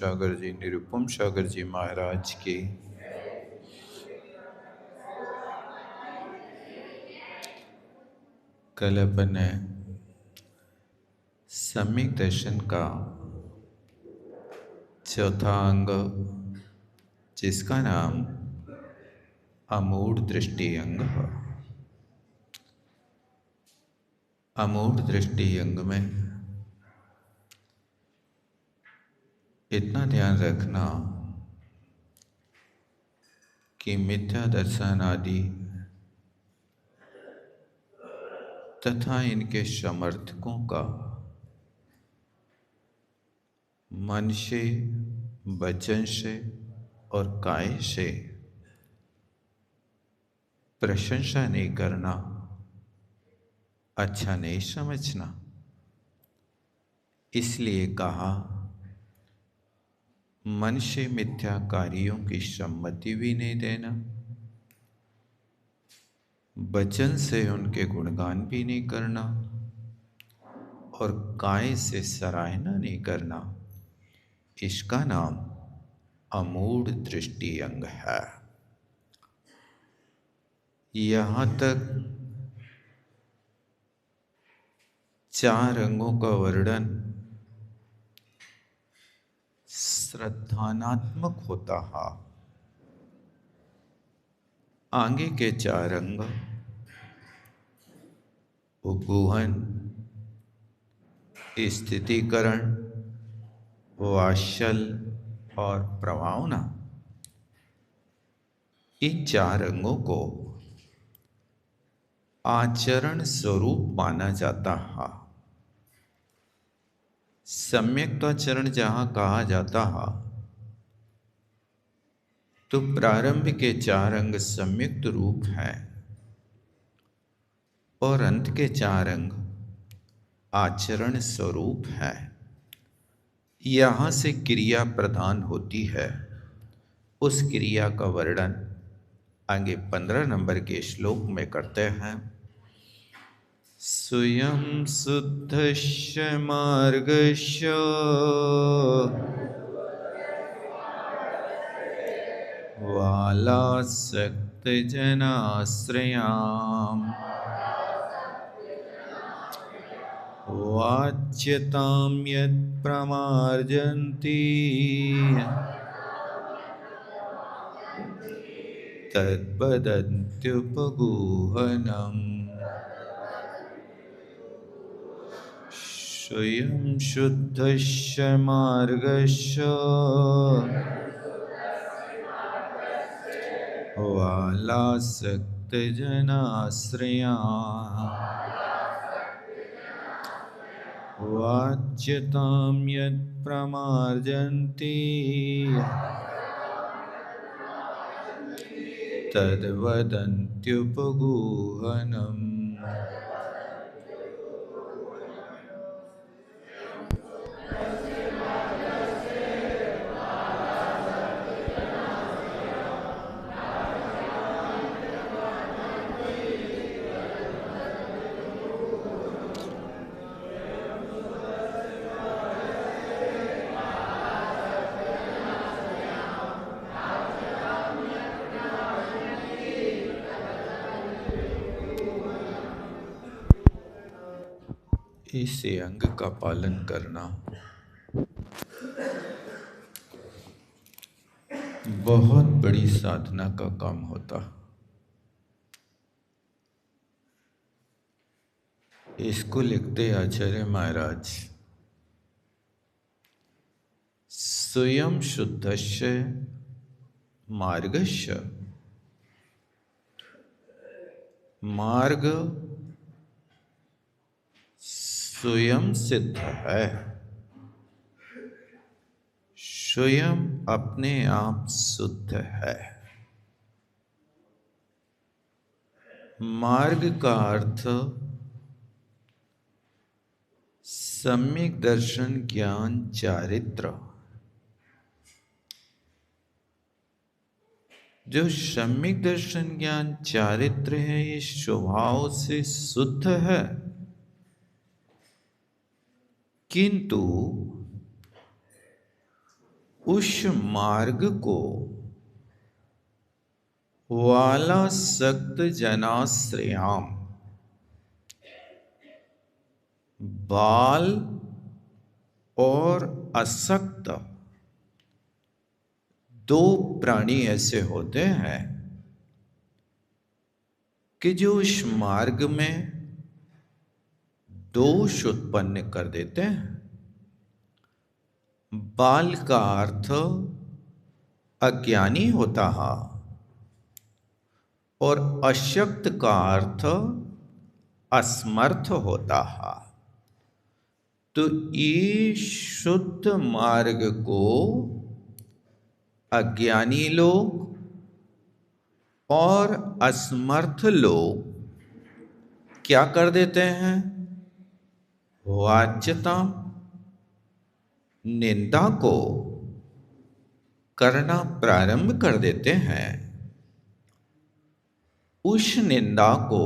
सागर जी, निरुपम सागर जी महाराज की। कल अपन ने सम्यक दर्शन का चौथा अंग, जिसका नाम अमूढ़ दृष्टि अंग है। अमूढ़ दृष्टि अंग में इतना ध्यान रखना कि मिथ्या दर्शन आदि तथा इनके समर्थकों का मन से, वचन से और काय से प्रशंसा नहीं करना, अच्छा नहीं समझना। इसलिए कहा, मन से मिथ्या कार्यों की सम्मति भी नहीं देना, वचन से उनके गुणगान भी नहीं करना और काय से सराहना नहीं करना। इसका नाम अमूढ़ दृष्टि अंग है। यहां तक 4 अंगों का वर्णन श्रद्धानात्मक होता है। आगे के 4 अंग उपगुहन, स्थितिकरण, वात्सल्य और प्रभावना, इन 4 अंगों को आचरण स्वरूप माना जाता है। सम्यक्ताचरण जहां कहा जाता है तो प्रारंभ के 4 अंग सम्यक्त रूप है और अंत के 4 अंग आचरण स्वरूप है। यहां से क्रिया प्रधान होती है। उस क्रिया का वर्णन आगे 15 नंबर के श्लोक में करते हैं। स्वयं शुद्धस्य मार्गस्य वालासक्त जनाश्रयाम् वाच्यतां यत् प्रमार्जन्ति तद्वदन्त्युपगूहनम्। स्वयं शुद्धस्य मार्गस्य वालासक्त जनाश्रयाम् वाच्यतां यत् प्रमार्जन्ति तद्वदन्त्युपगूहनम्। इस अंग का पालन करना बहुत बड़ी साधना का काम होता। इसको लिखते आचार्य महाराज, स्वयं शुद्धस्य मार्गस्य। मार्ग स्वयं सिद्ध है, स्वयं अपने आप शुद्ध है। मार्ग का अर्थ सम्यक दर्शन, ज्ञान, चारित्र। जो सम्यक दर्शन, ज्ञान, चारित्र है, ये स्वभाव से शुद्ध है, किंतु उस मार्ग को वाला सक्त जनाश्रयाम, बाल और असक्त दो प्राणी ऐसे होते हैं कि जो इस मार्ग में दोष उत्पन्न कर देते हैं। बाल का अर्थ अज्ञानी होता है और अशक्त का अर्थ असमर्थ होता है। तो ये शुद्ध मार्ग को अज्ञानी लोग और असमर्थ लोग क्या कर देते हैं? वाच्यता, निंदा को करना प्रारंभ कर देते हैं। उस निंदा को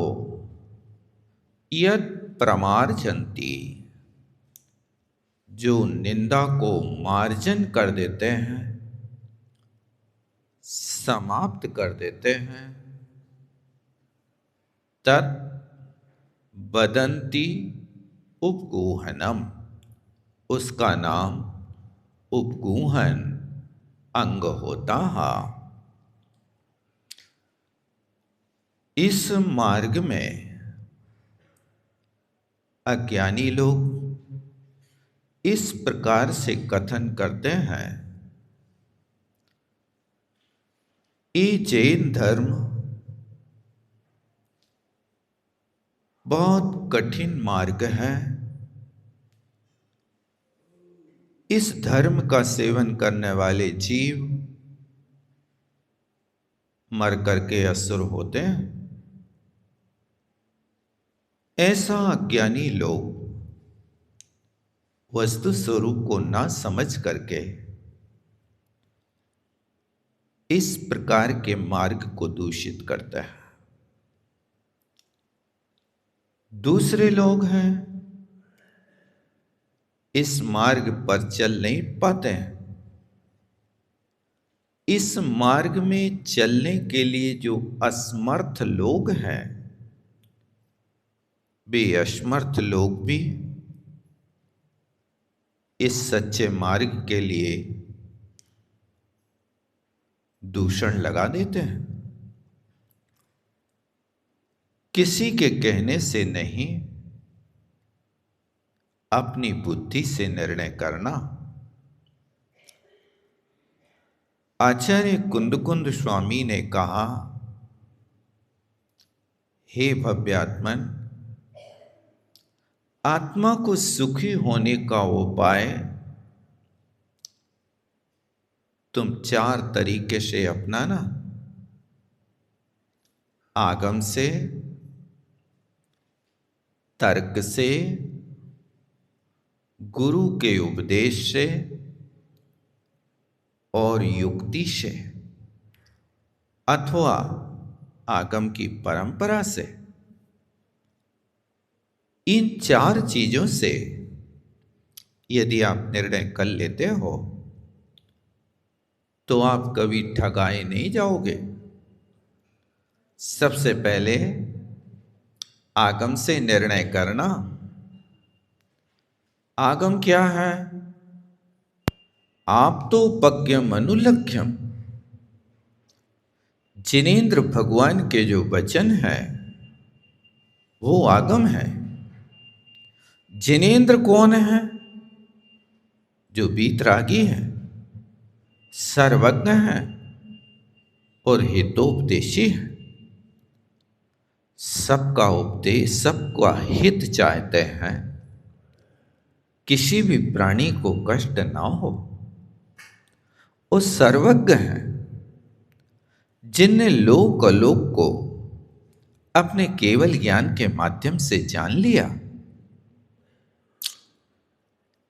यद प्रमार्जन्ति, जो निंदा को मार्जन कर देते हैं, समाप्त कर देते हैं, तत् वदन्ति उपगूहनम, उसका नाम उपगूहन अंग होता है। इस मार्ग में अज्ञानी लोग इस प्रकार से कथन करते हैं, ये जैन धर्म बहुत कठिन मार्ग है। इस धर्म का सेवन करने वाले जीव मर करके असुर होते हैं। ऐसा अज्ञानी लोग वस्तु स्वरूप को ना समझ करके इस प्रकार के मार्ग को दूषित करता है। दूसरे लोग हैं, इस मार्ग पर चल नहीं पाते हैं। इस मार्ग में चलने के लिए जो असमर्थ लोग हैं, वे असमर्थ लोग भी इस सच्चे मार्ग के लिए दूषण लगा देते हैं। किसी के कहने से नहीं, अपनी बुद्धि से निर्णय करना। आचार्य कुंदकुंद स्वामी ने कहा, हे भव्यात्मन, आत्मा को सुखी होने का उपाय तुम 4 तरीके से अपनाना। आगम से, तर्क से, गुरु के उपदेश से और युक्ति से, अथवा आगम की परंपरा से। इन 4 चीजों से यदि आप निर्णय कर लेते हो तो आप कभी ठगाए नहीं जाओगे। सबसे पहले आगम से निर्णय करना। आगम क्या है? आप तो पज्ञम अनुलक्ष्यम, जिनेन्द्र भगवान के जो वचन है वो आगम है। जिनेन्द्र कौन है? जो वीतरागी है, सर्वज्ञ है और हितोपदेशी है। सबका उपदेश, सबका हित चाहते हैं, किसी भी प्राणी को कष्ट ना हो। वो सर्वज्ञ है, जिनने लोक अलोक को अपने केवल ज्ञान के माध्यम से जान लिया।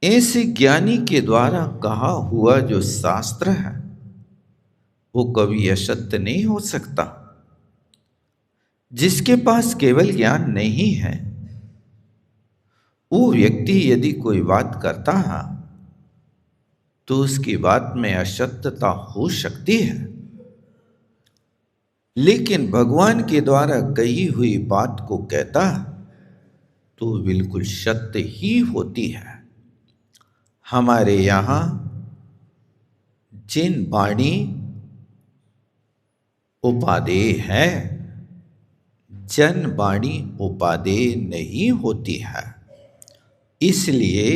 ऐसे ज्ञानी के द्वारा कहा हुआ जो शास्त्र है वो कभी असत्य नहीं हो सकता। जिसके पास केवल ज्ञान नहीं है, वो व्यक्ति यदि कोई बात करता है तो उसकी बात में असत्यता हो सकती है, लेकिन भगवान के द्वारा कही हुई बात को कहता तो बिल्कुल सत्य ही होती है। हमारे यहाँ जिन वाणी उपादेय है, जन वाणी उपादेय नहीं होती है, इसलिए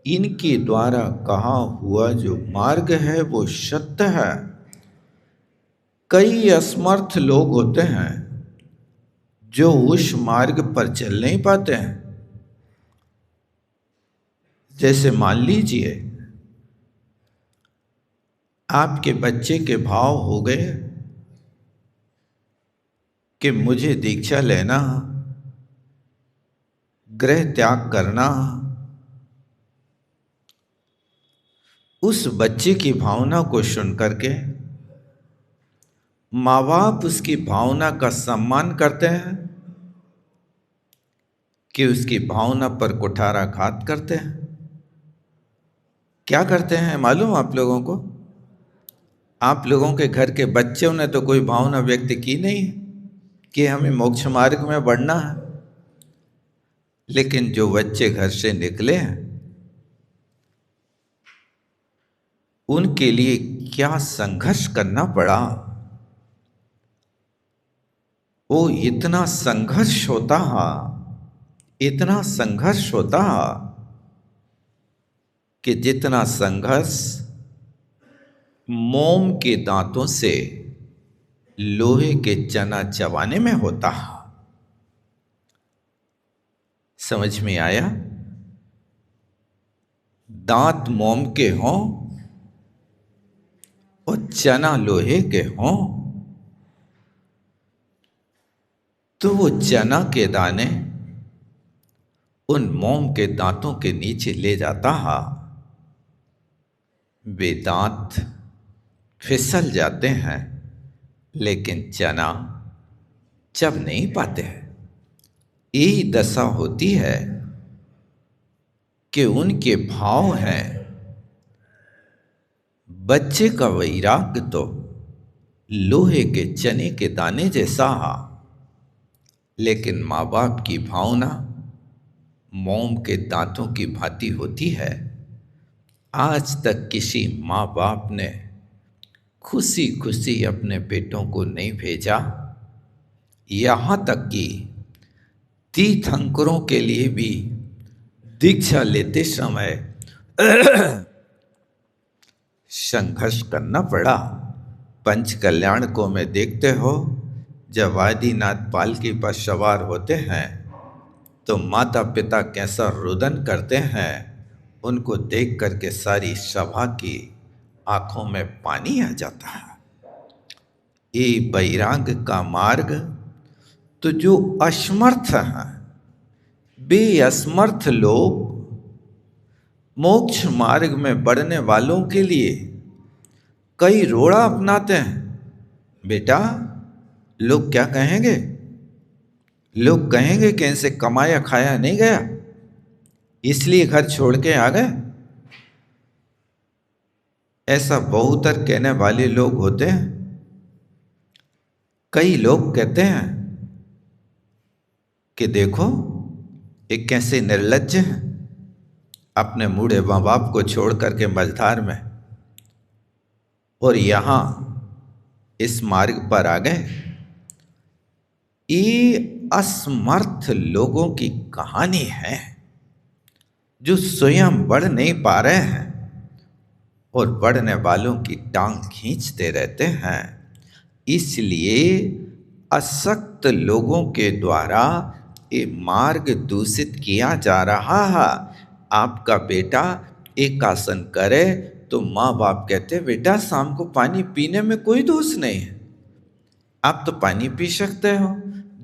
इनके द्वारा कहा हुआ जो मार्ग है वो सत्य है। कई असमर्थ लोग होते हैं जो उस मार्ग पर चल नहीं पाते हैं। जैसे मान लीजिए आपके बच्चे के भाव हो गए कि मुझे दीक्षा लेना, गृह त्याग करना। उस बच्चे की भावना को सुन करके माँ बाप उसकी भावना का सम्मान करते हैं कि उसकी भावना पर कुठाराघात करते हैं। क्या करते हैं मालूम आप लोगों को? आप लोगों के घर के बच्चों ने तो कोई भावना व्यक्त की नहीं कि हमें मोक्ष मार्ग में बढ़ना है, लेकिन जो बच्चे घर से निकले हैं उनके लिए क्या संघर्ष करना पड़ा। वो इतना संघर्ष होता, इतना संघर्ष होता कि जितना संघर्ष मोम के दांतों से लोहे के चना चबाने में होता। समझ में आया? दांत मोम के हों और चना लोहे के हों तो वो चना के दाने उन मोम के दांतों के नीचे ले जाता है, वे दांत फिसल जाते हैं लेकिन चना चब नहीं पाते हैं। यही दशा होती है कि उनके भाव हैं। बच्चे का वैराग्य तो लोहे के चने के दाने जैसा है, लेकिन माँ बाप की भावना मोम के दांतों की भांति होती है। आज तक किसी माँ बाप ने खुशी खुशी अपने बेटों को नहीं भेजा। यहाँ तक कि तीर्थंकरों के लिए भी दीक्षा लेते समय संघर्ष करना पड़ा। पंच कल्याण को में देखते हो, जब आदिनाथ पालकी पर सवार होते हैं तो माता पिता कैसा रुदन करते हैं, उनको देख करके सारी सभा की आंखों में पानी आ जाता है। ये वैराग्य का मार्ग तो जो असमर्थ हैं, बेअसमर्थ लोग मोक्ष मार्ग में बढ़ने वालों के लिए कई रोड़ा अपनाते हैं। बेटा, लोग क्या कहेंगे? लोग कहेंगे कि इनसे कमाया खाया नहीं गया, इसलिए घर छोड़ के आ गए। ऐसा बहुतर कहने वाले लोग होते हैं। कई लोग कहते हैं कि देखो ये कैसे निर्लज्ज है, अपने बूढ़े माँ बाप को छोड़ करके मझधार में और यहाँ इस मार्ग पर आ गए। ये असमर्थ लोगों की कहानी है जो स्वयं बढ़ नहीं पा रहे हैं और बढ़ने वालों की टांग खींचते रहते हैं। इसलिए असक्त लोगों के द्वारा ये मार्ग दूषित किया जा रहा है। आपका बेटा एक आसन करे तो माँ बाप कहते बेटा शाम को पानी पीने में कोई दोष नहीं है, आप तो पानी पी सकते हो,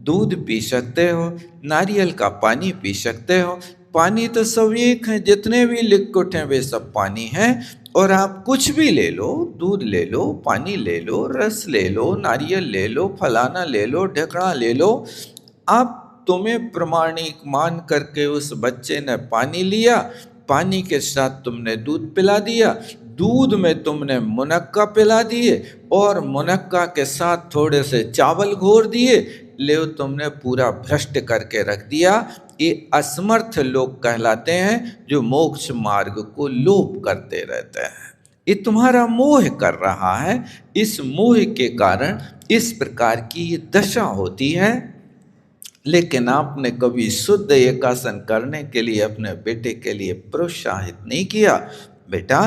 दूध पी सकते हो, नारियल का पानी पी सकते हो। पानी तो सब एक है, जितने भी लिक्विड हैं वे सब पानी हैं। और आप कुछ भी ले लो, दूध ले लो, पानी ले लो, रस ले लो, नारियल ले लो, फलाना ले लो, ढेकड़ा ले लो। अब तुम्हें प्रमाणिक मान करके उस बच्चे ने पानी लिया, पानी के साथ तुमने दूध पिला दिया, दूध में तुमने मुनक्का पिला दिए और मुनक्का के साथ थोड़े से चावल घोर दिए, ले तुमने पूरा भ्रष्ट करके रख दिया। ये असमर्थ लोग कहलाते हैं जो मोक्ष मार्ग को लोप करते रहते हैं। ये तुम्हारा मोह कर रहा है, इस मोह के कारण इस प्रकार की ये दशा होती है। लेकिन आपने कभी शुद्ध एकासन करने के लिए अपने बेटे के लिए प्रोत्साहित नहीं किया। बेटा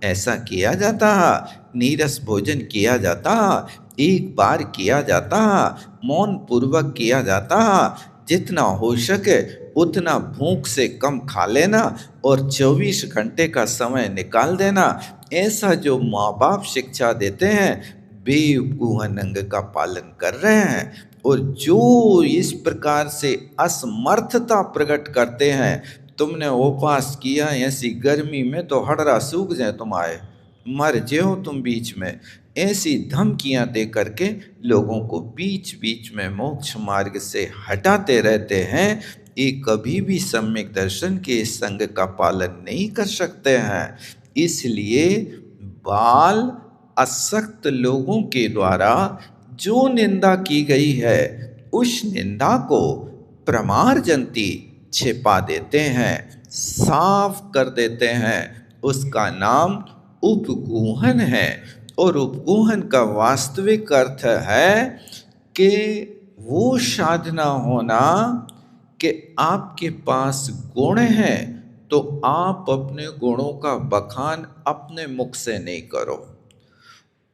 ऐसा किया जाता, नीरस भोजन किया जाता, एक बार किया जाता, मौन पूर्वक किया जाता, जितना हो सके उतना भूख से कम खा लेना और 24 घंटे का समय निकाल देना। ऐसा जो माँ बाप शिक्षा देते हैं बेवकूफ अंग का पालन कर रहे हैं। और जो इस प्रकार से असमर्थता प्रकट करते हैं, तुमने उपवास किया ऐसी गर्मी में तो हड़रा सूख जाए, तुम आए मर जाओ तुम बीच में, ऐसी धमकियां दे करके लोगों को बीच बीच में मोक्ष मार्ग से हटाते रहते हैं। ये कभी भी सम्यक दर्शन के संग का पालन नहीं कर सकते हैं। इसलिए बाल असक्त लोगों के द्वारा जो निंदा की गई है उस निंदा को प्रमार्जंती छिपा देते हैं, साफ कर देते हैं। उसका नाम उपगूहन है। और उपगूहन का वास्तविक अर्थ है कि वो साधना होना कि आपके पास गुण है तो आप अपने गुणों का बखान अपने मुख से नहीं करो।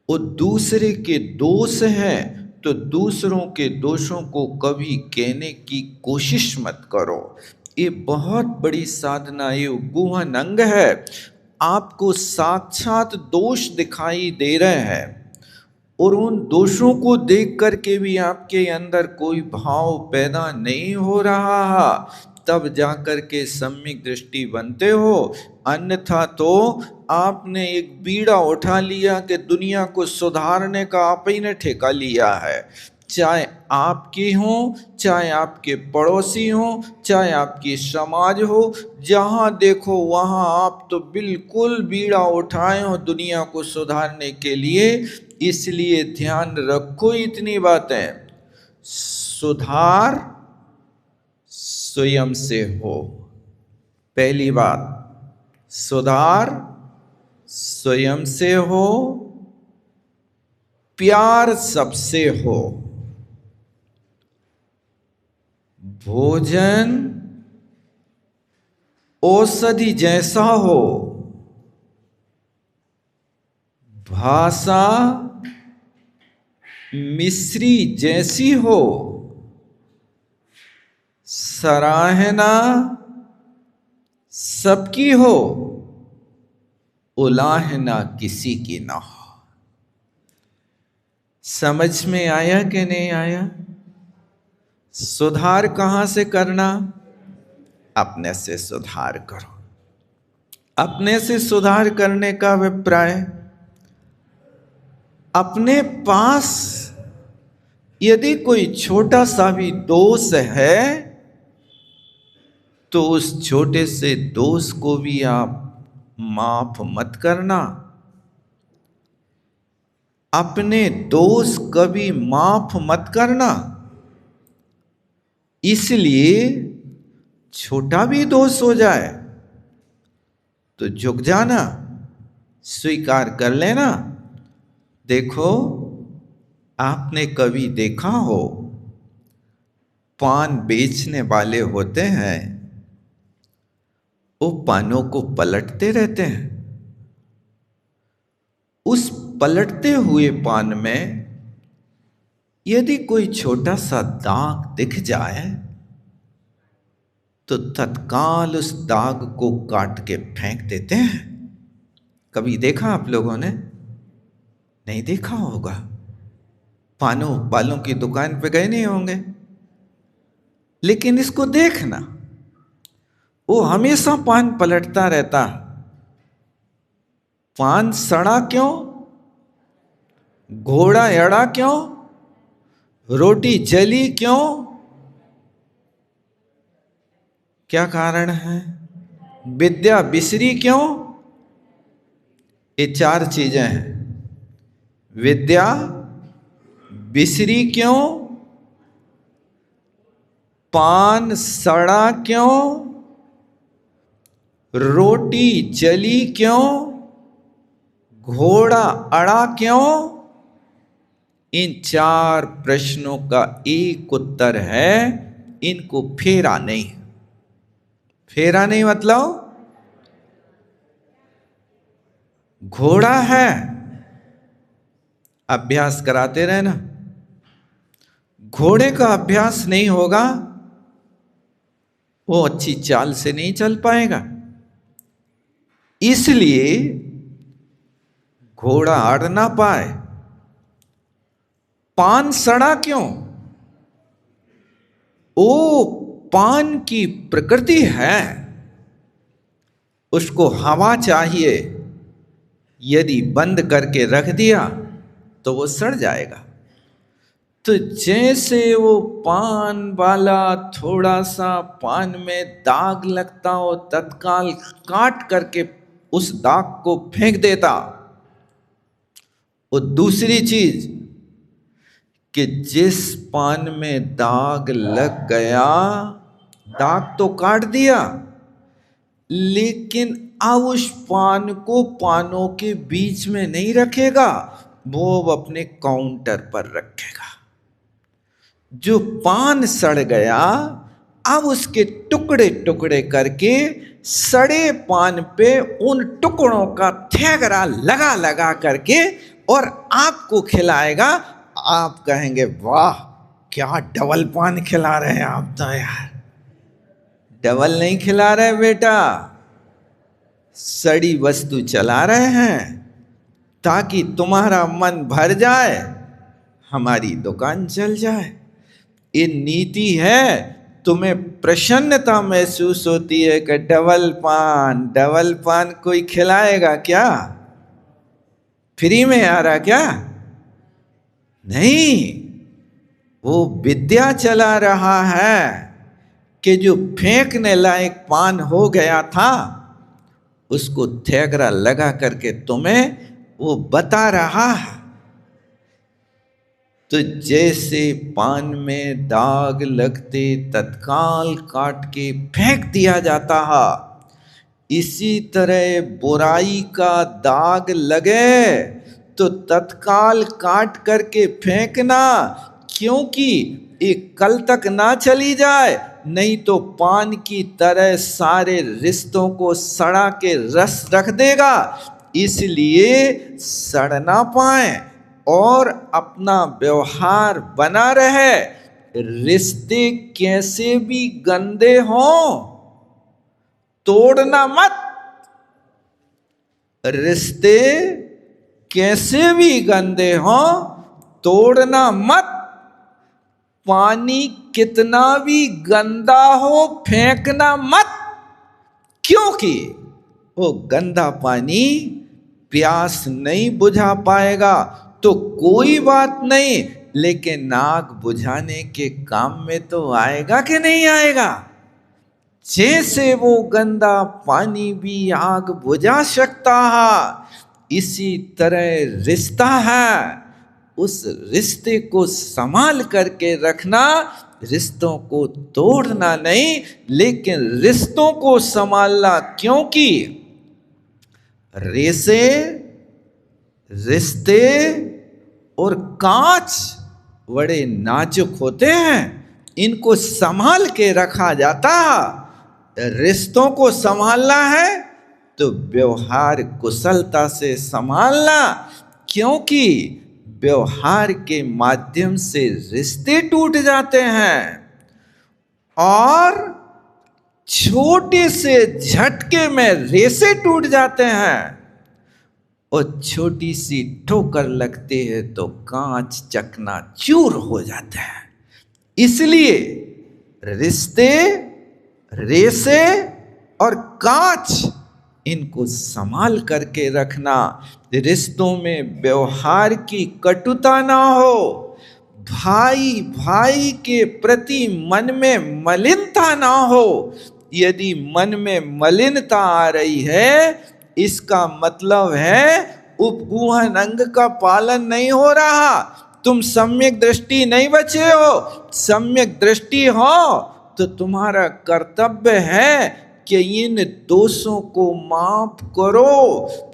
वो दूसरे के दोष हैं तो दूसरों के दोषों को कभी कहने की कोशिश मत करो। ये बहुत बड़ी साधना, ये उपगूहन अंग है। आपको साक्षात दोष दिखाई दे रहे हैं और उन दोषों को देख करके भी आपके अंदर कोई भाव पैदा नहीं हो रहा, तब जाकर के सम्यक दृष्टि बनते हो। अन्यथा तो आपने एक बीड़ा उठा लिया कि दुनिया को सुधारने का आप ही ने ठेका लिया है। चाहे आपकी हो, चाहे आपके पड़ोसी हो, चाहे आपकी समाज हो, जहाँ देखो वहाँ आप तो बिल्कुल बीड़ा उठाए हो दुनिया को सुधारने के लिए। इसलिए ध्यान रखो इतनी बातें, सुधार स्वयं से हो। पहली बात, सुधार स्वयं से हो, प्यार सबसे हो। भोजन औषधि जैसा हो, भाषा मिश्री जैसी हो, सराहना सबकी हो, उलाहना किसी की ना हो। समझ में आया कि नहीं आया? सुधार कहाँ से करना? अपने से सुधार करो। अपने से सुधार करने का अभिप्राय, अपने पास यदि कोई छोटा सा भी दोष है तो उस छोटे से दोष को भी आप माफ मत करना। अपने दोष कभी माफ मत करना। इसलिए छोटा भी दोष हो जाए तो झुक जाना, स्वीकार कर लेना। देखो, आपने कभी देखा हो, पान बेचने वाले होते हैं, वो पानों को पलटते रहते हैं। उस पलटते हुए पान में यदि कोई छोटा सा दाग दिख जाए तो तत्काल उस दाग को काट के फेंक देते हैं। कभी देखा आप लोगों ने? नहीं देखा होगा। पानों वालों की दुकान पे गए नहीं होंगे, लेकिन इसको देखना, वो हमेशा पान पलटता रहता। पान सड़ा क्यों? घोड़ा एड़ा क्यों? रोटी जली क्यों? क्या कारण है? विद्या बिसरी क्यों? ये चार चीजें हैं। विद्या बिसरी क्यों? पान सड़ा क्यों? रोटी जली क्यों? घोड़ा अड़ा क्यों? इन चार प्रश्नों का एक उत्तर है, इनको फेरा नहीं। फेरा नहीं मतलब घोड़ा है, अभ्यास कराते रहना। घोड़े का अभ्यास नहीं होगा, वो अच्छी चाल से नहीं चल पाएगा। इसलिए घोड़ा अड़ ना पाए। पान सड़ा क्यों? ओ पान की प्रकृति है, उसको हवा चाहिए। यदि बंद करके रख दिया तो वो सड़ जाएगा। तो जैसे वो पान वाला थोड़ा सा पान में दाग लगता हो, तत्काल काट करके उस दाग को फेंक देता। और दूसरी चीज कि जिस पान में दाग लग गया, दाग तो काट दिया, लेकिन अब उस पान को पानों के बीच में नहीं रखेगा, वो अपने काउंटर पर रखेगा। जो पान सड़ गया, अब उसके टुकड़े टुकड़े करके सड़े पान पे उन टुकड़ों का थैगरा लगा लगा करके और आपको खिलाएगा। आप कहेंगे वाह क्या डबल पान खिला रहे हैं आप तो यार। डबल नहीं खिला रहे बेटा, सड़ी वस्तु चला रहे हैं ताकि तुम्हारा मन भर जाए, हमारी दुकान चल जाए। ये नीति है। तुम्हें प्रसन्नता महसूस होती है कि डबल पान कोई खिलाएगा क्या? फ्री में आ रहा क्या? नहीं, वो विद्या चला रहा है कि जो फेंकने लायक पान हो गया था, उसको थैगरा लगा करके तुम्हें वो बता रहा है। तो जैसे पान में दाग लगते तत्काल काट के फेंक दिया जाता है, इसी तरह बुराई का दाग लगे तो तत्काल काट करके फेंकना, क्योंकि एक कल तक ना चली जाए, नहीं तो पान की तरह सारे रिश्तों को सड़ा के रस रख देगा। इसलिए सड़ ना पाए और अपना व्यवहार बना रहे। रिश्ते कैसे भी गंदे हों, तोड़ना मत। रिश्ते कैसे भी गंदे हों, तोड़ना मत। पानी कितना भी गंदा हो, फेंकना मत, क्योंकि वो गंदा पानी प्यास नहीं बुझा पाएगा तो कोई बात नहीं, लेकिन आग बुझाने के काम में तो आएगा कि नहीं आएगा? जैसे वो गंदा पानी भी आग बुझा सकता है, इसी तरह रिश्ता है। उस रिश्ते को संभाल करके रखना, रिश्तों को तोड़ना नहीं, लेकिन रिश्तों को संभालना, क्योंकि रेसे, रिश्ते और कांच बड़े नाजुक होते हैं, इनको संभाल के रखा जाता है। रिश्तों को संभालना है तो व्यवहार कुशलता से संभालना, क्योंकि व्यवहार के माध्यम से रिश्ते टूट जाते हैं और छोटे से झटके में रेसे टूट जाते हैं, और छोटी सी ठोकर लगती है तो कांच चकनाचूर हो जाते हैं। इसलिए रिश्ते, रेसे और कांच, इनको संभाल करके रखना। रिश्तों में व्यवहार की कटुता ना हो, भाई भाई के प्रति मन में मलिनता ना हो, यदि मन में मलिनता आ रही है, इसका मतलब है उपगूहन अंग का पालन नहीं हो रहा, तुम सम्यक दृष्टि नहीं बचे हो। सम्यक दृष्टि हो तो तुम्हारा कर्तव्य है कि इन दोषों को माफ करो,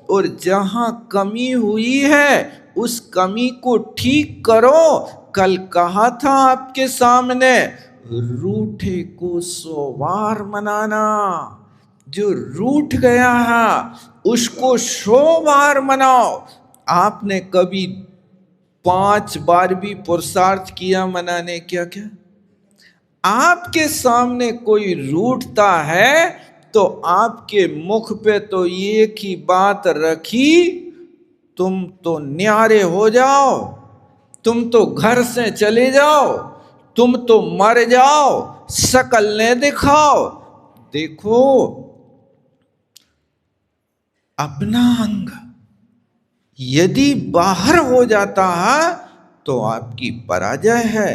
और जहां कमी हुई है उस कमी को ठीक करो। कल कहा था आपके सामने, रूठे को 100 बार मनाना, जो रूठ गया है उसको 100 बार मनाओ। आपने कभी 5 बार भी पुरुषार्थ किया मनाने? क्या क्या आपके सामने कोई रूठता है तो आपके मुख पे तो एक ही बात रखी, तुम तो न्यारे हो जाओ, तुम तो घर से चले जाओ, तुम तो मर जाओ, शकल ने दिखाओ। देखो, अपना अंग यदि बाहर हो जाता है तो आपकी पराजय है।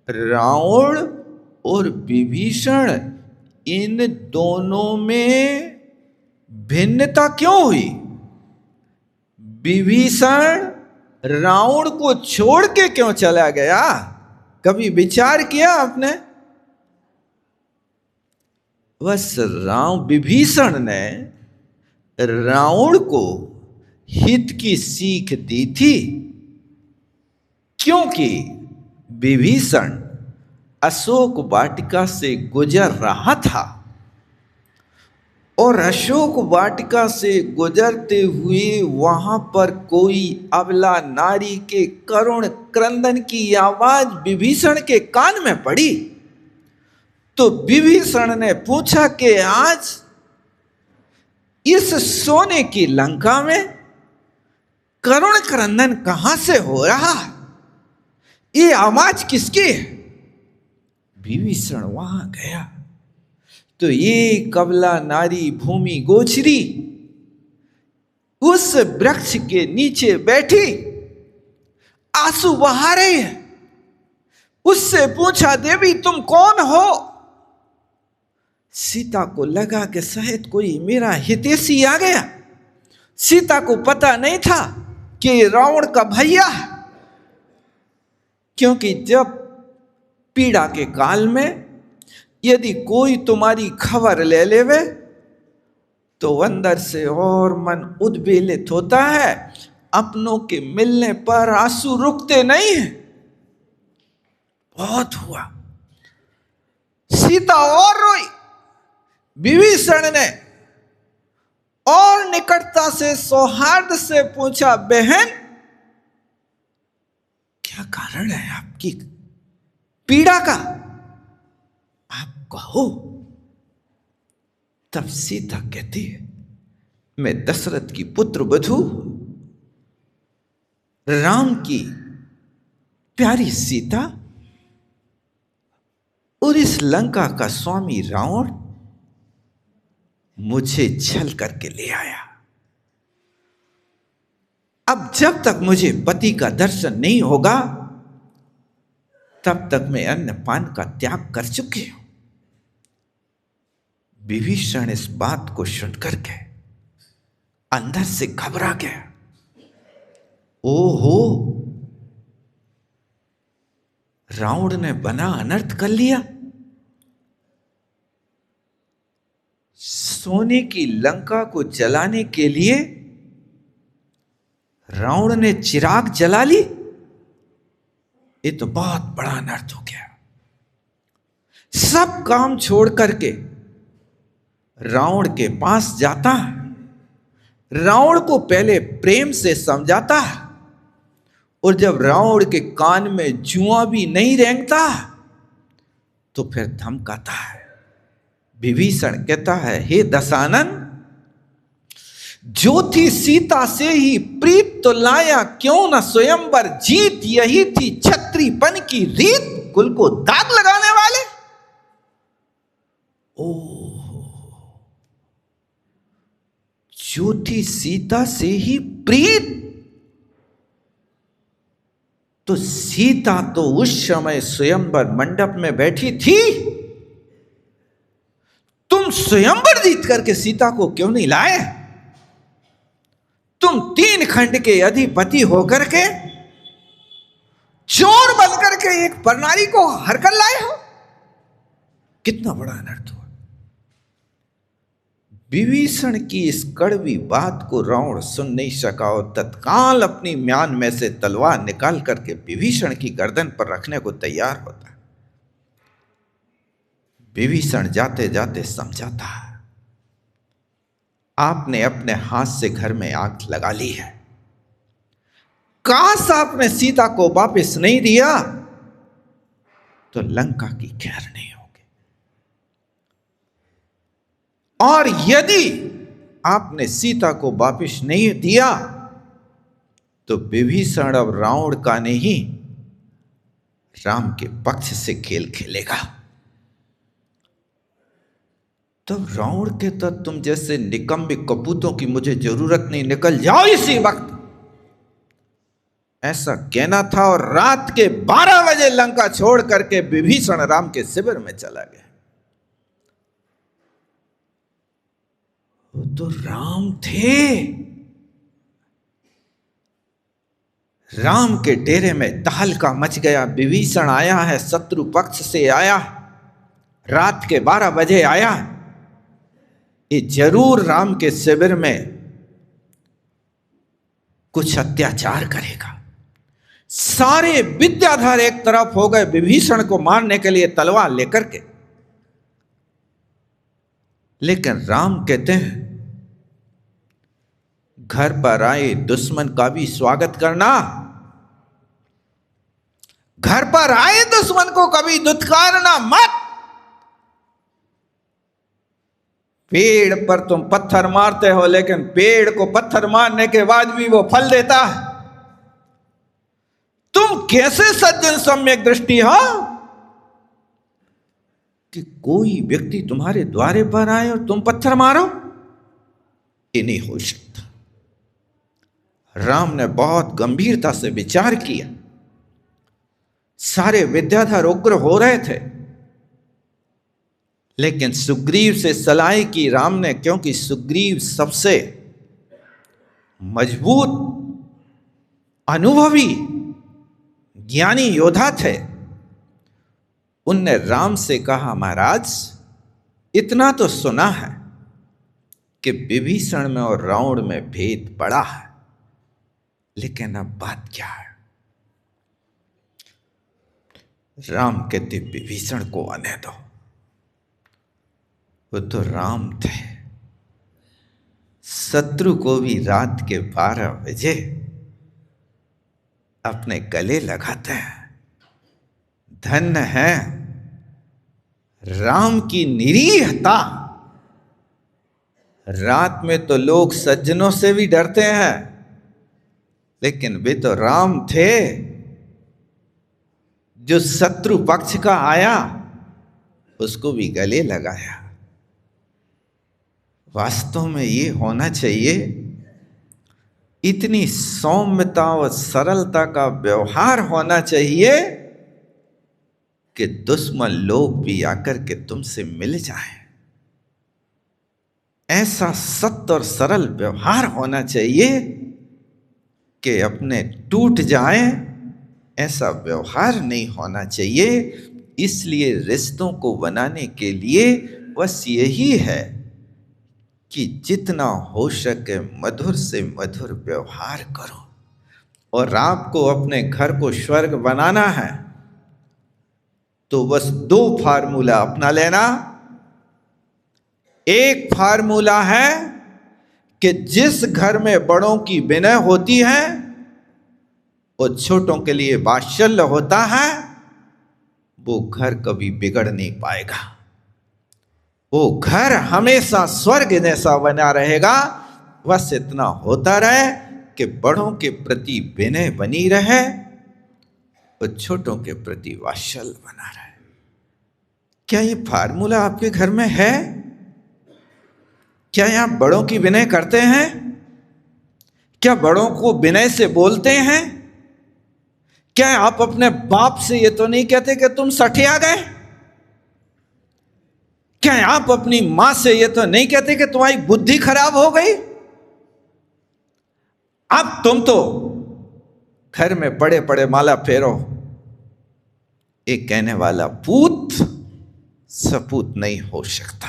रावण और विभीषण, इन दोनों में भिन्नता क्यों हुई? विभीषण रावण को छोड़ के क्यों चला गया? कभी विचार किया आपने? बस विभीषण ने रावण को हित की सीख दी थी, क्योंकि विभीषण अशोक वाटिका से गुजर रहा था, और अशोक वाटिका से गुजरते हुए वहां पर कोई अबला नारी के करुण क्रंदन की आवाज विभीषण के कान में पड़ी। तो विभीषण ने पूछा कि आज इस सोने की लंका में करुण क्रंदन कहां से हो रहा है? ये आवाज किसकी है? विभीषण वहां गया तो ये कबला नारी भूमि गोचरी उस वृक्ष के नीचे बैठी आंसू बहा रही है। उससे पूछा, देवी तुम कौन हो? सीता को लगा कि शायद कोई मेरा हितैषी आ गया। सीता को पता नहीं था कि रावण का भैया है, क्योंकि जब पीड़ा के काल में यदि कोई तुम्हारी खबर ले लेवे तो अंदर से और मन उद्वेलित होता है। अपनों के मिलने पर आंसू रुकते नहीं हैं। बहुत हुआ, सीता और रोई। विभीषण ने और निकटता से सौहार्द से पूछा, बहन क्या कारण है आपकी पीड़ा का? आप कहो। तब सीता कहती है, मैं दशरथ की पुत्र वधू, राम की प्यारी सीता और इस लंका का स्वामी रावण मुझे छल करके ले आया। अब जब तक मुझे पति का दर्शन नहीं होगा तब तक मैं अन्न पान का त्याग कर चुकी हूं। विभीषण इस बात को सुनकर के अंदर से घबरा गया। ओहो, रावण ने बना अनर्थ कर लिया। सोने की लंका को जलाने के लिए रावण ने चिराग जला ली। ये तो बहुत बड़ा अनर्थ हो गया। सब काम छोड़ करके रावण के पास जाता है, रावण को पहले प्रेम से समझाता है, और जब रावण के कान में जुआ भी नहीं रेंगता तो फिर धमकाता है। विभीषण कहता है, हे दशानन, जो थी सीता से ही प्रीत तो लाया क्यों न स्वयंवर जीत, यही थी क्षत्रियपन की रीत, कुल को दाग लगाने वाले। ओ, जो थी सीता से ही प्रीत, तो सीता तो उस समय स्वयंवर मंडप में बैठी थी। तुम स्वयंवर जीत करके सीता को क्यों नहीं लाए? तुम 3 खंड के अधिपति होकर के चोर बनकर के एक परनारी को हर कर लाए हो। कितना बड़ा अनर्थ हुआ। विभीषण की इस कड़वी बात को रावण सुन नहीं सका और तत्काल अपनी म्यान में से तलवार निकाल करके विभीषण की गर्दन पर रखने को तैयार होता। विभीषण जाते जाते समझाता, आपने अपने हाथ से घर में आग लगा ली है। काश आपने सीता को वापस नहीं दिया तो लंका की खैर नहीं होगी, और यदि आपने सीता को वापस नहीं दिया तो विभीषण अब रावण का नहीं राम के पक्ष से खेल खेलेगा। तब रावण के तो तुम जैसे निकम्मे कपूतों की मुझे जरूरत नहीं, निकल जाओ इसी वक्त, ऐसा कहना था। और रात के 12 बजे लंका छोड़ करके विभीषण राम के शिविर में चला गया। वो तो राम थे। राम के डेरे में तहलका मच गया। विभीषण आया है, शत्रु पक्ष से आया, रात के 12 बजे आया, ये जरूर राम के शिविर में कुछ अत्याचार करेगा। सारे विद्याधर एक तरफ हो गए विभीषण को मारने के लिए तलवार लेकर के। लेकिन राम कहते हैं, घर पर आए दुश्मन का भी स्वागत करना, घर पर आए दुश्मन को कभी दुत्कारना मत। पेड़ पर तुम पत्थर मारते हो, लेकिन पेड़ को पत्थर मारने के बाद भी वो फल देता है। तुम कैसे सज्जन सम्यक दृष्टि हो कि कोई व्यक्ति तुम्हारे द्वारे पर आए और तुम पत्थर मारो? ये नहीं हो सकता। राम ने बहुत गंभीरता से विचार किया। सारे विद्याधर उग्र हो रहे थे, लेकिन सुग्रीव से सलाह की राम ने, क्योंकि सुग्रीव सबसे मजबूत, अनुभवी, ज्ञानी योद्धा थे। उनने राम से कहा, महाराज इतना तो सुना है कि विभीषण में और रावण में भेद बड़ा है, लेकिन अब बात क्या है? राम कहते, विभीषण को आने दो, वो तो राम थे। शत्रु को भी रात के 12 बजे अपने गले लगाते हैं। धन्य है राम की निरीहता। रात में तो लोग सज्जनों से भी डरते हैं, लेकिन वे तो राम थे जो शत्रु पक्ष का आया उसको भी गले लगाया। वास्तव में ये होना चाहिए, इतनी सौम्यता और सरलता का व्यवहार होना चाहिए कि दुश्मन लोग भी आकर के तुमसे मिल जाएं। ऐसा सत्य और सरल व्यवहार होना चाहिए कि अपने टूट जाएं। ऐसा व्यवहार नहीं होना चाहिए। इसलिए रिश्तों को बनाने के लिए बस यही है कि जितना हो सके मधुर से मधुर व्यवहार करो। और आपको अपने घर को स्वर्ग बनाना है तो बस 2 फार्मूला अपना लेना। एक फार्मूला है कि जिस घर में बड़ों की विनय होती है और छोटों के लिए वात्सल्य होता है, वो घर कभी बिगड़ नहीं पाएगा। वो घर हमेशा स्वर्ग जैसा बना रहेगा। बस इतना होता रहे कि बड़ों के प्रति विनय बनी रहे और छोटों के प्रति वात्सल्य बना रहे। क्या ये फार्मूला आपके घर में है? क्या आप बड़ों की विनय करते हैं? क्या बड़ों को विनय से बोलते हैं? क्या आप अपने बाप से ये तो नहीं कहते कि तुम सठिया गए? क्या आप अपनी मां से ये तो नहीं कहते कि तुम्हारी बुद्धि खराब हो गई? अब तुम तो घर में पड़े पड़े माला फेरो। एक कहने वाला पूत सपूत नहीं हो सकता।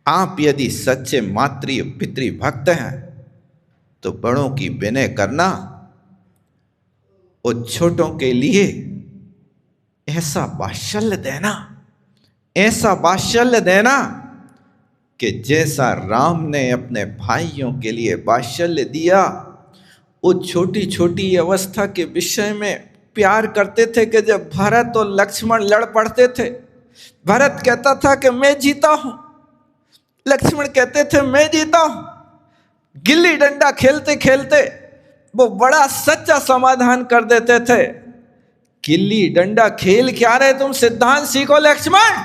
आप यदि सच्चे मातृ पितृ भक्त हैं तो बड़ों की विनय करना और छोटों के लिए ऐसा वात्सल्य देना, ऐसा वात्सल्य देना कि जैसा राम ने अपने भाइयों के लिए वात्सल्य दिया, वो छोटी छोटी अवस्था के विषय में प्यार करते थे कि जब भरत और लक्ष्मण लड़ पड़ते थे, भरत कहता था कि मैं जीता हूं, लक्ष्मण कहते थे मैं जीता हूं। गिल्ली डंडा खेलते खेलते वो बड़ा सच्चा समाधान कर देते थे। गिल्ली डंडा खेल क्या रहे तुम, सिद्धांत सीखो लक्ष्मण।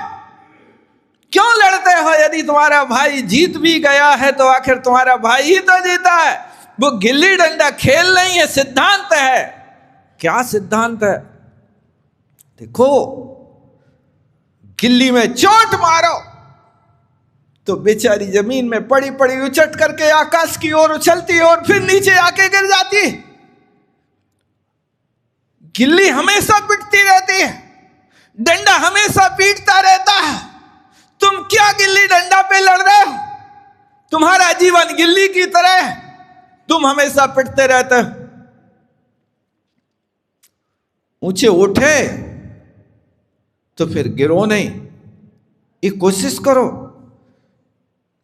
क्यों लड़ते हो? यदि तुम्हारा भाई जीत भी गया है तो आखिर तुम्हारा भाई ही तो जीता है। वो गिल्ली डंडा खेल नहीं है, सिद्धांत है। क्या सिद्धांत है? देखो, गिल्ली में चोट मारो तो बेचारी जमीन में पड़ी पड़ी उचट करके आकाश की ओर उछलती और फिर नीचे आके गिर जाती। गिल्ली हमेशा पिटती रहती है, डंडा हमेशा पीटता रहता है। तुम क्या गिल्ली डंडा पे लड़ रहे हो? तुम्हारा जीवन गिल्ली की तरह है, तुम हमेशा पिटते रहते हो। ऊंचे उठे तो फिर गिरो नहीं, एक कोशिश करो।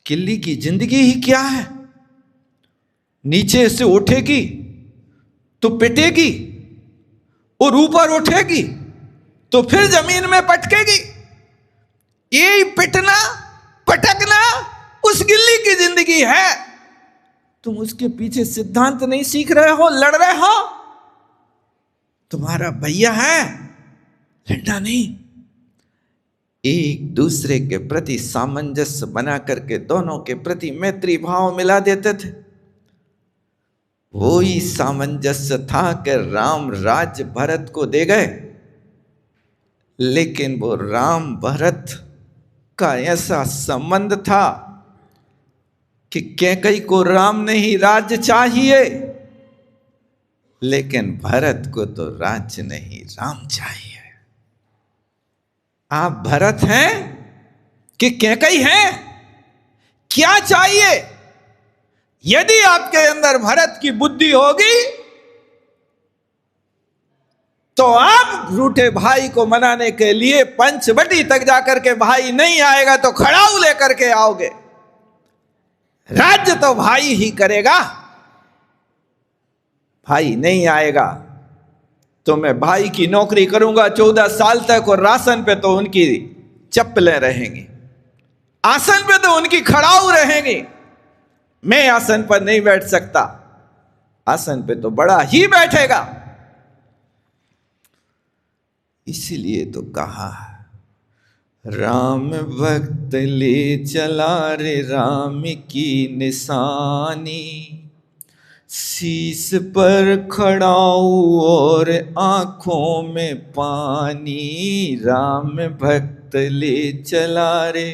गिल्ली की जिंदगी ही क्या है? नीचे से उठेगी तो पिटेगी और ऊपर उठेगी तो फिर जमीन में पटकेगी। यही पिटना पटकना उस गिल्ली की जिंदगी है। तुम उसके पीछे सिद्धांत नहीं सीख रहे हो, लड़ रहे हो। तुम्हारा भैया है, लड़ना नहीं। एक दूसरे के प्रति सामंजस्य बना करके दोनों के प्रति मैत्री भाव मिला देते थे। वो ही सामंजस्य था कि राम राज्य भरत को दे गए, लेकिन वो राम भरत का ऐसा संबंध था कि कैकेयी को राम ने ही राज्य चाहिए, लेकिन भरत को तो राज्य नहीं राम चाहिए। आप भरत हैं कि कैकेयी हैं? क्या चाहिए? यदि आपके अंदर भरत की बुद्धि होगी तो आप रूठे भाई को मनाने के लिए पंचवटी तक जाकर के, भाई नहीं आएगा तो खड़ाऊ लेकर के आओगे। राज्य तो भाई ही करेगा, भाई नहीं आएगा तो मैं भाई की नौकरी करूंगा 14 साल तक, और राशन पे तो उनकी चप्पलें रहेंगी, आसन पे तो उनकी खड़ाऊ रहेंगी। मैं आसन पर नहीं बैठ सकता, आसन पे तो बड़ा ही बैठेगा। इसीलिए तो कहा, राम भक्त ले चला रे राम की निशानी, शीश पर खड़ाऊ और आंखों में पानी। राम भक्त ले चला रे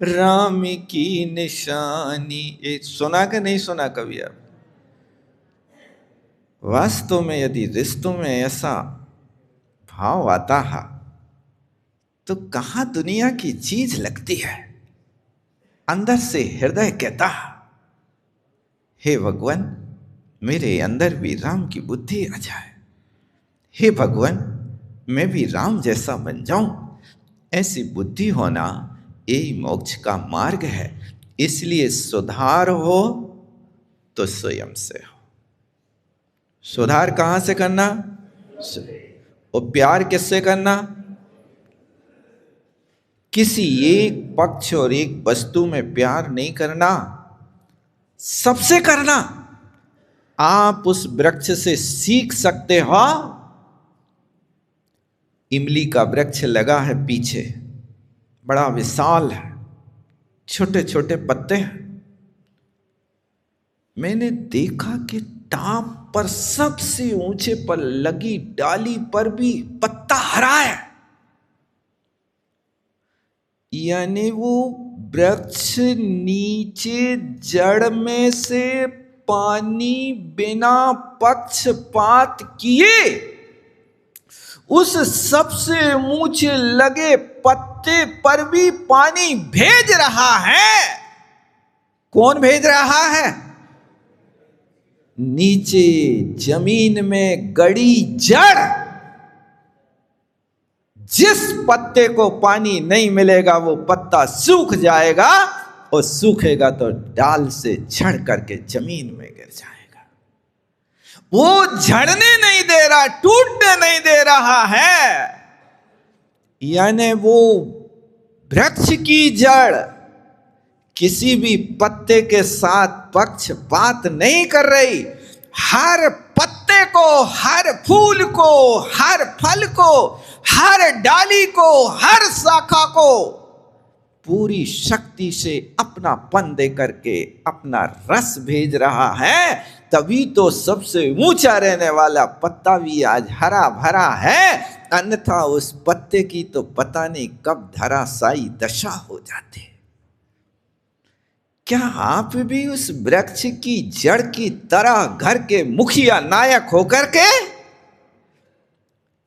राम की निशानी। ये सुना कि नहीं सुना कभी आप? वास्तव में यदि रिश्तों में ऐसा भाव आता है तो कहाँ दुनिया की चीज लगती है। अंदर से हृदय कहता है, हे भगवान मेरे अंदर भी राम की बुद्धि आ जाए, हे भगवान मैं भी राम जैसा बन जाऊं। ऐसी बुद्धि होना यही मोक्ष का मार्ग है। इसलिए सुधार हो तो स्वयं से हो। सुधार कहां से करना? और प्यार किससे करना? किसी एक पक्ष और एक वस्तु में प्यार नहीं करना, सबसे करना। आप उस वृक्ष से सीख सकते हो। इमली का वृक्ष लगा है पीछे, बड़ा विशाल है, छोटे छोटे पत्ते हैं। मैंने देखा कि टाप पर सबसे ऊंचे पर लगी डाली पर भी पत्ता हरा है। यानी वो वृक्ष नीचे जड़ में से पानी बिना पक्षपात किए उस सबसे ऊंचे लगे पत्ते पर भी पानी भेज रहा है। कौन भेज रहा है? नीचे जमीन में गड़ी जड़। जिस पत्ते को पानी नहीं मिलेगा वो पत्ता सूख जाएगा, और सूखेगा तो डाल से झड़ करके जमीन में गिर जाएगा। वो झड़ने नहीं दे रहा, टूटने नहीं दे रहा है। यानी वो वृक्ष की जड़ किसी भी पत्ते के साथ पक्षपात नहीं कर रही। हर पत्ते को, हर फूल को, हर फल को, हर डाली को, हर शाखा को पूरी शक्ति से अपना पन दे करके अपना रस भेज रहा है। तभी तो सबसे ऊंचा रहने वाला पत्ता भी आज हरा भरा है, अन्यथा उस पत्ते की तो पता नहीं कब धराशायी दशा हो जाती। क्या आप भी उस वृक्ष की जड़ की तरह घर के मुखिया नायक होकर के,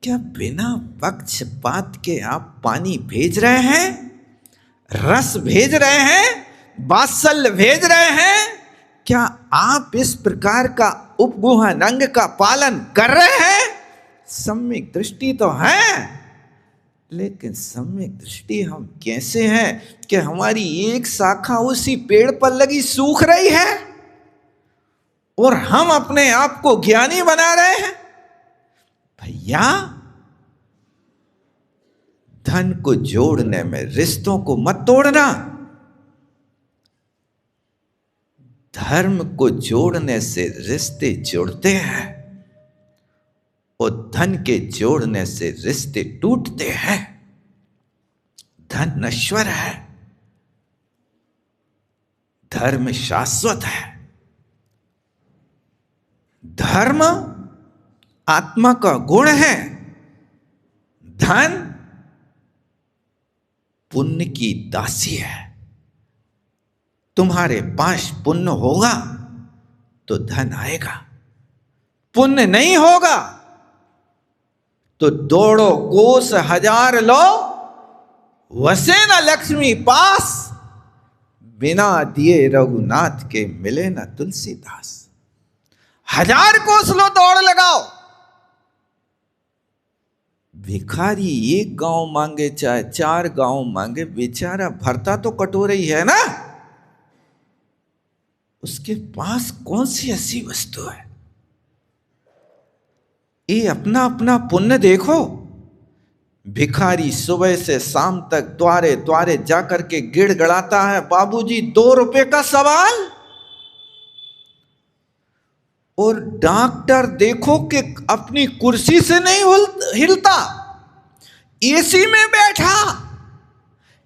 क्या बिना पक्षपात के आप पानी भेज रहे हैं, रस भेज रहे हैं, वात्सल्य भेज रहे हैं? क्या आप इस प्रकार का उपगुहन अंग का पालन कर रहे हैं? सम्यक दृष्टि तो है, लेकिन सम्यक दृष्टि हम कैसे हैं कि हमारी एक शाखा उसी पेड़ पर लगी सूख रही है और हम अपने आप को ज्ञानी बना रहे हैं? भैया, धन को जोड़ने में रिश्तों को मत तोड़ना। धर्म को जोड़ने से रिश्ते जुड़ते हैं और धन के जोड़ने से रिश्ते टूटते हैं। धन नश्वर है, धर्म शाश्वत है। धर्म आत्मा का गुण है, धन पुण्य की दासी है। तुम्हारे पास पुण्य होगा तो धन आएगा, पुण्य नहीं होगा तो दौड़ो कोस हजार लो, वसे न लक्ष्मी पास, बिना दिए रघुनाथ के मिले न तुलसीदास। हजार कोस लो, दौड़ लगाओ। भिखारी एक गांव मांगे चाहे 4 गांव मांगे, बेचारा भरता तो कटोरा ही है ना, उसके पास कौन सी ऐसी वस्तु है? ये अपना अपना पुण्य देखो। भिखारी सुबह से शाम तक द्वारे द्वारे जाकर के गिड़गड़ाता है, बाबूजी 2 रुपए का सवाल। और डॉक्टर देखो कि अपनी कुर्सी से नहीं हिलता, एसी में बैठा,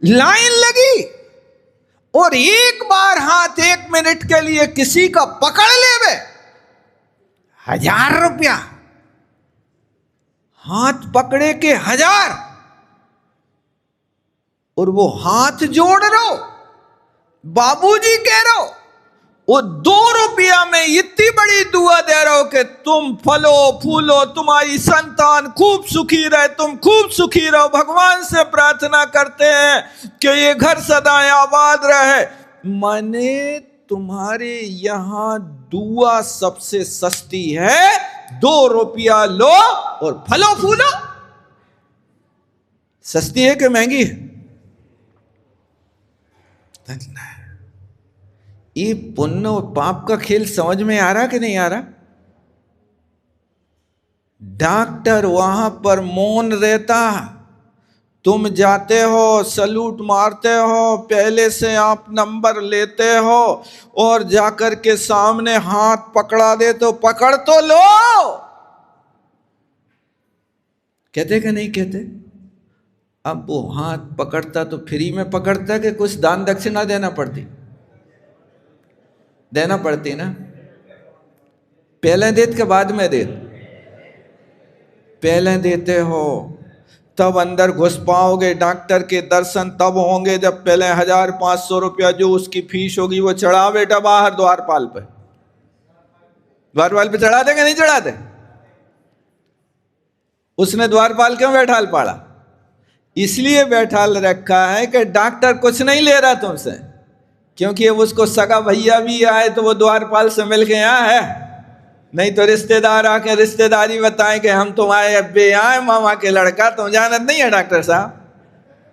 लाइन लगी, और एक बार हाथ 1 मिनट के लिए किसी का पकड़ लेवे, 1000 रुपया। हाथ पकड़े के 1000, और वो हाथ जोड़ रहो, बाबूजी कह रहो, वो 2 रुपया में इतनी बड़ी दुआ दे रहे हो कि तुम फलो फूलो, तुम्हारी संतान खूब सुखी रहे, तुम खूब सुखी रहो। भगवान से प्रार्थना करते हैं कि ये घर सदा आबाद रहे। माने तुम्हारे यहां दुआ सबसे सस्ती है। 2 रुपया लो और फलो फूलो। सस्ती है कि महंगी है? ये पुण्य और पाप का खेल समझ में आ रहा कि नहीं आ रहा? डॉक्टर वहां पर मौन रहता, तुम जाते हो, सलूट मारते हो, पहले से आप नंबर लेते हो और जाकर के सामने हाथ पकड़ा दे तो पकड़ तो लो। कहते कि नहीं कहते? अब वो हाथ पकड़ता तो फ्री में पकड़ता कि कुछ दान दक्षिणा देना पड़ती? देना पड़ती ना। पहले देते के बाद में देते? पहले देते हो तब अंदर घुस पाओगे। डॉक्टर के दर्शन तब होंगे जब पहले 1,500 रुपया जो उसकी फीस होगी वो चढ़ा बेटा बाहर द्वारपाल पे। द्वारपाल पे चढ़ा दे कि नहीं चढ़ा दे? उसने द्वारपाल क्यों बैठाल पाड़ा? इसलिए बैठाल रखा है कि डॉक्टर कुछ नहीं ले रहा तुमसे, क्योंकि अब उसको सगा भैया भी आए तो वो द्वारपाल से मिल के यहाँ है, नहीं तो रिश्तेदार आके रिश्तेदारी बताएं कि हम तुम्हारे अब्बे आए मामा के लड़का, तुम जानत नहीं है डॉक्टर साहब,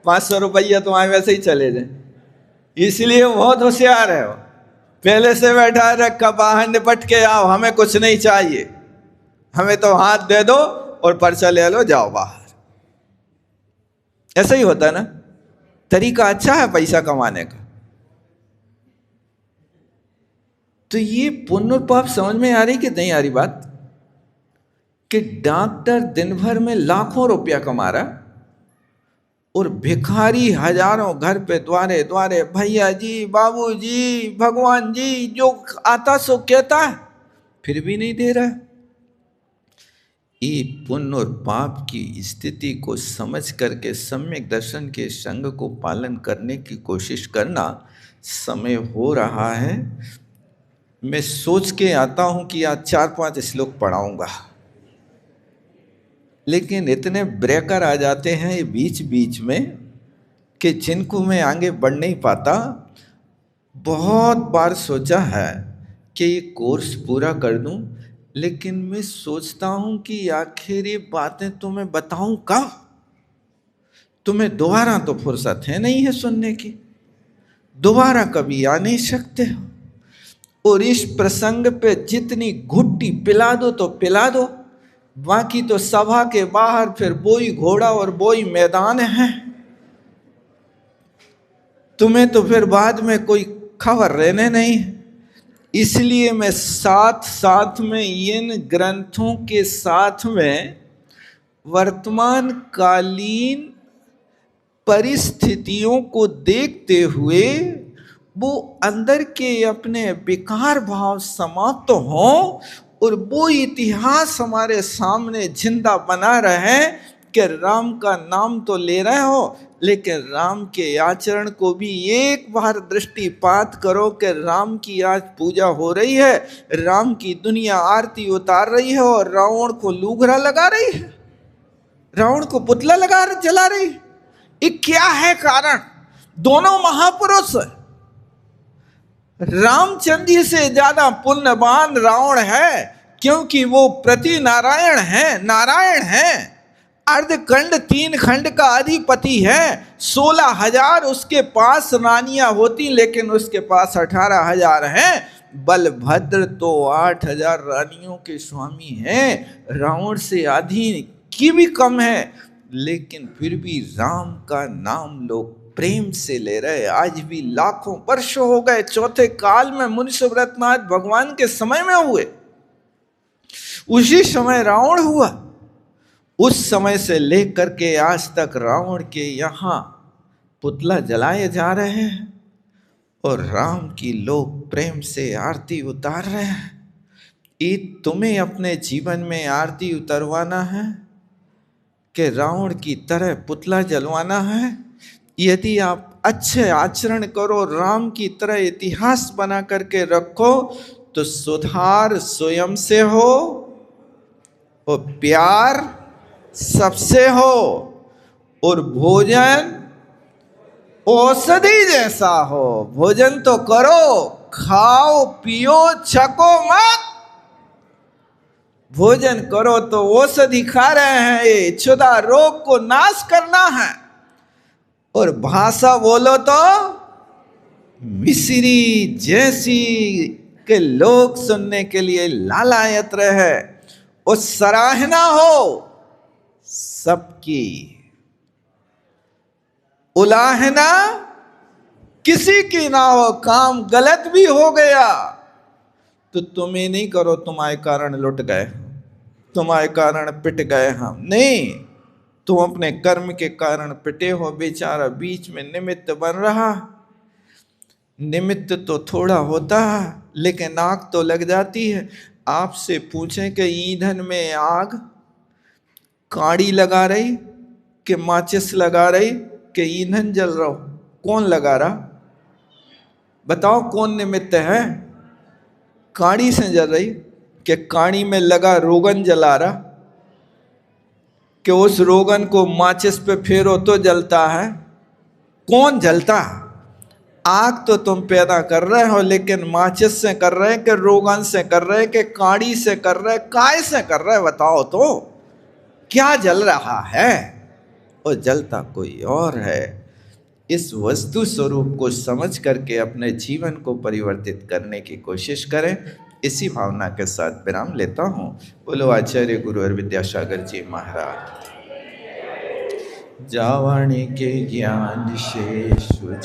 500 रुपया तुम्हारे वैसे ही चले जाए। इसलिए वो बहुत होशियार है, वो पहले से बैठा रखा, बाहर निपट के आओ, हमें कुछ नहीं चाहिए, हमें तो हाथ दे दो और पर्चा ले लो, जाओ बाहर। ऐसा ही होता है ना, तरीका अच्छा है पैसा कमाने का। तो ये पुण्य और पाप समझ में आ रही कि नहीं आ रही बात? कि डॉक्टर दिन भर में लाखों रुपया कमा रहा और भिखारी हजारों घर पे द्वारे द्वारे भैया जी, बाबू जी, भगवान जी, जो आता सो कहता है, फिर भी नहीं दे रहा है। ये पुण्य और पाप की स्थिति को समझ करके सम्यक दर्शन के संग को पालन करने की कोशिश करना। समय हो रहा है, मैं सोच के आता हूं कि आज 4-5 श्लोक पढ़ाऊंगा, लेकिन इतने ब्रेकर आ जाते हैं बीच बीच में कि जिनको मैं आगे बढ़ नहीं पाता। बहुत बार सोचा है कि ये कोर्स पूरा कर दूं, लेकिन मैं सोचता हूं कि आखिर ये बातें तुम्हें बताऊं कब? तुम्हें दोबारा तो फुर्सत है नहीं है सुनने की, दोबारा कभी आ नहीं सकते हो। और इस प्रसंग पे जितनी घुट्टी पिला दो तो पिला दो, बाकी तो सभा के बाहर फिर बोई घोड़ा और बोई मैदान है। तुम्हें तो फिर बाद में कोई खबर रहने नहीं। इसलिए मैं साथ साथ में इन ग्रंथों के साथ में वर्तमान कालीन परिस्थितियों को देखते हुए वो अंदर के अपने विकार भाव समाप्त हों और वो इतिहास हमारे सामने जिंदा बना रहे कि राम का नाम तो ले रहे हो, लेकिन राम के आचरण को भी एक बार दृष्टिपात करो कि राम की आज पूजा हो रही है, राम की दुनिया आरती उतार रही है और रावण को लूगरा लगा रही है, रावण को पुतला लगा जला रही है। ये क्या है कारण? दोनों महापुरुष, रामचंद्र जी से ज्यादा पुण्यवान रावण है, क्योंकि वो प्रति नारायण है, नारायण है, अर्धखंड 3 खंड का अधिपति है। 16,000 उसके पास रानियां होती, लेकिन उसके पास 18,000 हैं। बलभद्र तो 8,000 रानियों के स्वामी हैं, रावण से आधी की भी कम है, लेकिन फिर भी राम का नाम लोग प्रेम से ले रहे। आज भी लाखों वर्ष हो गए, चौथे काल में मुनि सुव्रतनाथ भगवान के समय में हुए, उसी समय रावण हुआ। उस समय से लेकर के आज तक रावण के यहाँ पुतला जलाए जा रहे हैं और राम की लोग प्रेम से आरती उतार रहे हैं। ये तुम्हें अपने जीवन में आरती उतरवाना है कि रावण की तरह पुतला जलवाना है? यदि आप अच्छे आचरण करो, राम की तरह इतिहास बना करके रखो, तो सुधार स्वयं से हो और प्यार सबसे हो, और भोजन औषधि जैसा हो। भोजन तो करो, खाओ पियो छको मत। भोजन करो तो औषधि खा रहे हैं, ये क्षुधा रोग को नाश करना है। और भाषा बोलो तो मिश्री जैसी के लोग सुनने के लिए लालायत रहे, और सराहना हो सबकी, उलाहना किसी की ना हो। काम गलत भी हो गया तो तुम्हें नहीं करो, तुम्हारे कारण लुट गए, तुम्हारे कारण पिट गए हम, नहीं, तुम अपने कर्म के कारण पिटे हो। बेचारा बीच में निमित्त बन रहा, निमित्त तो थोड़ा होता है, लेकिन आग तो लग जाती है। आपसे पूछें कि ईंधन में आग काड़ी लगा रही, कि माचिस लगा रही कि ईंधन जल रहा हो? कौन लगा रहा? बताओ कौन निमित्त है? काड़ी से जल रही कि काड़ी में लगा रोगन जला रहा? कि उस रोगन को माचिस पे फेरो तो जलता है? कौन जलता? आग तो तुम पैदा कर रहे हो, लेकिन माचिस से कर रहे कि रोगन से कर रहे कि काड़ी से कर रहे, काय से कर रहे? बताओ तो क्या जल रहा है? और जलता कोई और है। इस वस्तु स्वरूप को समझ करके अपने जीवन को परिवर्तित करने की कोशिश करें। इसी भावना के साथ विराम लेता हूँ। बोलो आचार्य गुरु और विद्यासागर जी महाराज। जावाणी के ज्ञान शेष